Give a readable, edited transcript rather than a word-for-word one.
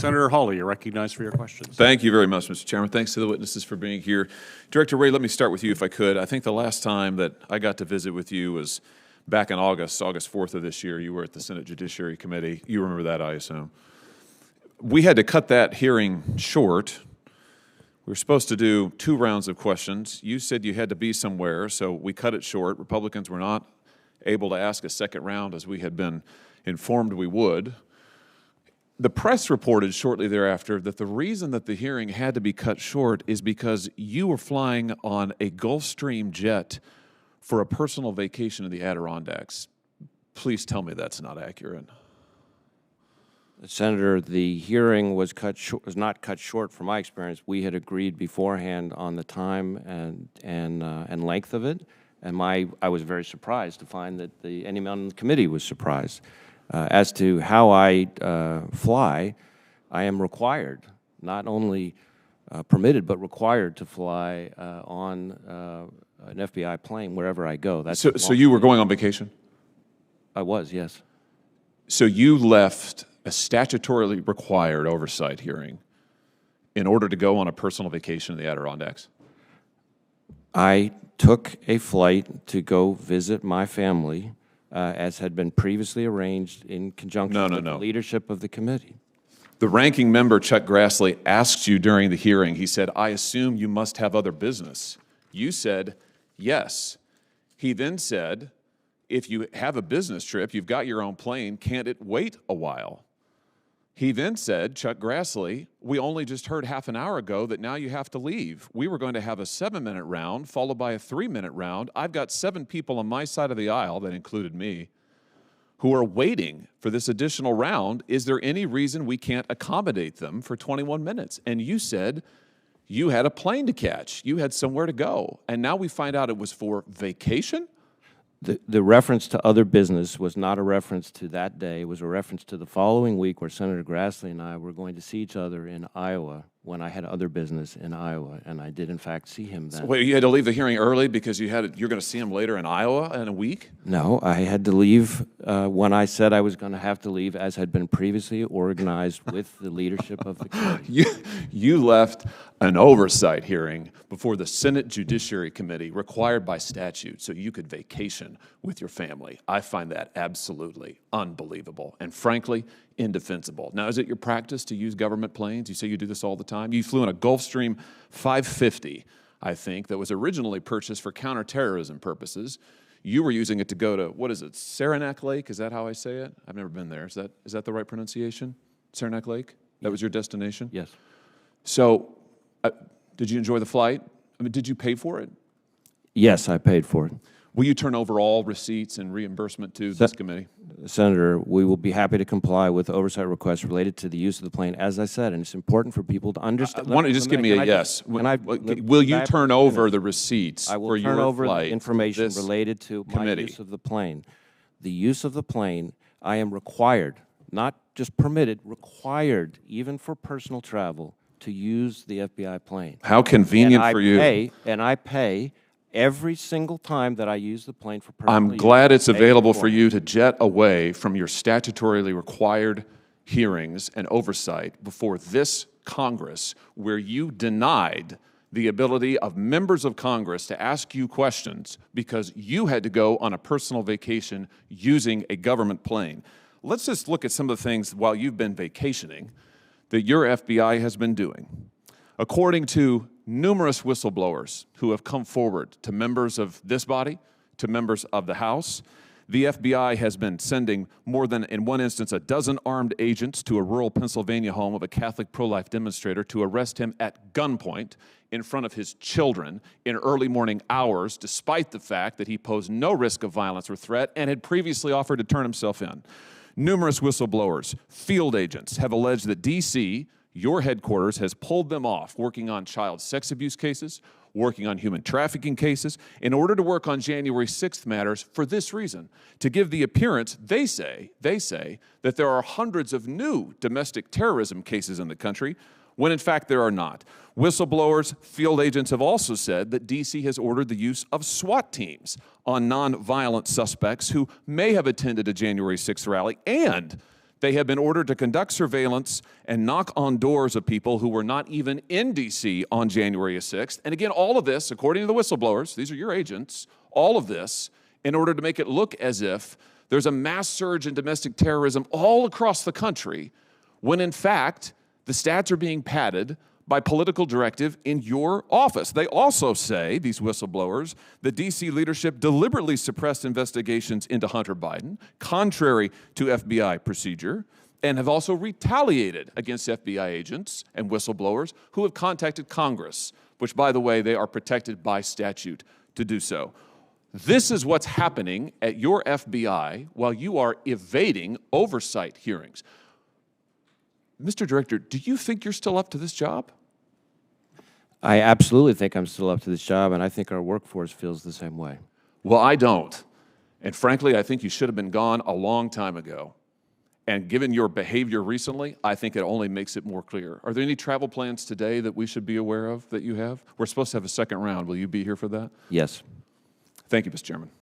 Senator Hawley, you're recognized for your questions. Thank you very much, Mr. Chairman. Thanks to the witnesses for being here. Director Wray, let me start with you if I could. I think the last time that I got to visit with you was back in August 4th of this year. You were at the Senate Judiciary Committee. You remember that, I assume. We had to cut that hearing short. We were supposed to do 2 rounds of questions. You said you had to be somewhere, so we cut it short. Republicans were not able to ask a second round as we had been informed we would. The press reported shortly thereafter that the reason that the hearing had to be cut short is because you were flying on a Gulfstream jet for a personal vacation in the Adirondacks. Please tell me that's not accurate. Senator, the hearing was not cut short from my experience. We had agreed beforehand on the time and length of it, and I was very surprised to find that anyone on the committee was surprised. As to how I fly, I am required, not only permitted, but required to fly on an FBI plane wherever I go. That's so you were going on vacation? I was, yes. So you left a statutorily required oversight hearing in order to go on a personal vacation in the Adirondacks? I took a flight to go visit my family, as had been previously arranged in conjunction with the leadership of the committee. The ranking member, Chuck Grassley, asked you during the hearing, he said, I assume you must have other business. You said, yes. He then said, if you have a business trip, you've got your own plane, can't it wait a while? He then said, Chuck Grassley, we only just heard half an hour ago that now you have to leave. We were going to have a 7-minute round followed by a 3-minute round. I've got 7 people on my side of the aisle, that included me, who are waiting for this additional round. Is there any reason we can't accommodate them for 21 minutes? And you said you had a plane to catch. You had somewhere to go. And now we find out it was for vacation? The reference to other business was not a reference to that day. It was a reference to the following week where Senator Grassley and I were going to see each other in Iowa when I had other business in Iowa, and I did, in fact, see him then. So wait, you had to leave the hearing early because you're going to see him later in Iowa in a week? No, I had to leave when I said I was going to have to leave, as had been previously organized with the leadership of the committee. You left an oversight hearing before the Senate Judiciary Committee required by statute so you could vacation with your family. I find that absolutely unbelievable and, frankly, indefensible. Now, is it your practice to use government planes? You say you do this all the time. You flew in a Gulfstream 550, I think, that was originally purchased for counterterrorism purposes. You were using it to go to, what is it, Saranac Lake? Is that how I say it? I've never been there. Is that the right pronunciation? Saranac Lake? That was your destination? Yes. So, did you enjoy the flight? I mean, did you pay for it? Yes, I paid for it. Will you turn over all receipts and reimbursement to this committee? Senator, we will be happy to comply with oversight requests related to the use of the plane, as I said, and it's important for people to understand. Why don't you just give me a yes? Will you turn over the receipts for your flight? I will turn over the information related to my use of the plane. The use of the plane, I am required, not just permitted, required, even for personal travel, to use the FBI plane. How convenient for you. And I pay every single time that I use the plane for personal use. I'm glad it's available for you to jet away from your statutorily required hearings and oversight before this Congress, where you denied the ability of members of Congress to ask you questions because you had to go on a personal vacation using a government plane. Let's just look at some of the things while you've been vacationing that your FBI has been doing. According to numerous whistleblowers who have come forward to members of this body, to members of the House, the FBI has been sending more than, in one instance, a dozen armed agents to a rural Pennsylvania home of a Catholic pro-life demonstrator to arrest him at gunpoint in front of his children in early morning hours, despite the fact that he posed no risk of violence or threat and had previously offered to turn himself in. Numerous whistleblowers, field agents, have alleged that D.C., your headquarters, has pulled them off working on child sex abuse cases, working on human trafficking cases, in order to work on January 6th matters for this reason, to give the appearance, they say, that there are hundreds of new domestic terrorism cases in the country, when in fact there are not. Whistleblowers, field agents have also said that D.C. has ordered the use of SWAT teams on nonviolent suspects who may have attended a January 6th rally, and They have been ordered to conduct surveillance and knock on doors of people who were not even in D.C. on January 6th. And again, all of this, according to the whistleblowers, these are your agents, all of this in order to make it look as if there's a mass surge in domestic terrorism all across the country, when in fact, the stats are being padded by political directive in your office. They also say, these whistleblowers, the D.C. leadership deliberately suppressed investigations into Hunter Biden, contrary to FBI procedure, and have also retaliated against FBI agents and whistleblowers who have contacted Congress, which, by the way, they are protected by statute to do so. This is what's happening at your FBI while you are evading oversight hearings. Mr. Director, do you think you're still up to this job? I absolutely think I'm still up to this job, and I think our workforce feels the same way. Well, I don't. And frankly, I think you should have been gone a long time ago. And given your behavior recently, I think it only makes it more clear. Are there any travel plans today that we should be aware of that you have? We're supposed to have a second round. Will you be here for that? Yes. Thank you, Mr. Chairman.